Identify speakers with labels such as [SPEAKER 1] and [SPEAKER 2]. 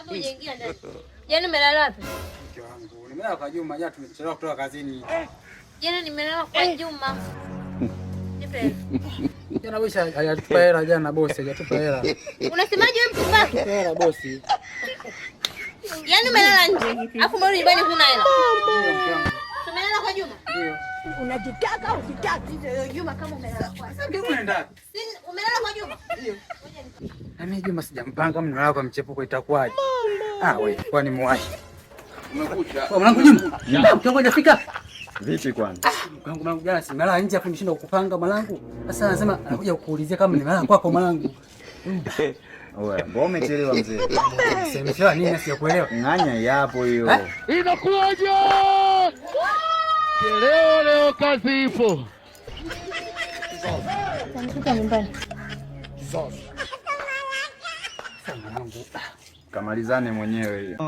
[SPEAKER 1] Hapo unaingia ndani. Jana umelala wapi?
[SPEAKER 2] Mke wangu. Nimelala kwa Juma, jana tumechelewa kutoka kazini.
[SPEAKER 1] Jana nimelala kwa Juma. Nipe.
[SPEAKER 2] Jana bosi hajatupa hela jana bosi hajatupa hela.
[SPEAKER 1] Unasemaje wewe mpumbavu?
[SPEAKER 2] Hela bosi.
[SPEAKER 1] Yaani umelala nje. Alafu mbona nyumbani huna hela? Umelala kwa Juma?
[SPEAKER 2] Ndio.
[SPEAKER 1] Unajitaka au utaki? Juma kama umelala kwa.
[SPEAKER 2] Sasa ndio unaenda.
[SPEAKER 1] Umelala kwa Juma?
[SPEAKER 2] Ndio. Na mimi Juma sijampanga mnalala kwa mchepuko itakuwaje? Wewe kwani muwahi. Umekuja. Mwanangu Juma. Mtongo hajafika.
[SPEAKER 3] Vipi kwani?
[SPEAKER 2] Mwanangu jana simelala nje afu nishinda kukupanga mwanangu. Sasa anasema anakuja kukuulizia kama nimelala kwako mwanangu.
[SPEAKER 3] Oya, mbona umechelewa mzee?
[SPEAKER 2] Semesha nini sijakuelewa.
[SPEAKER 3] Ng'anya yapo hiyo.
[SPEAKER 4] Inakuwaje? Leo kazi ipo.
[SPEAKER 1] Nitakuja nyumbani.
[SPEAKER 2] Sasa mwanangu
[SPEAKER 3] Kamalizane mwenyewe hiyo.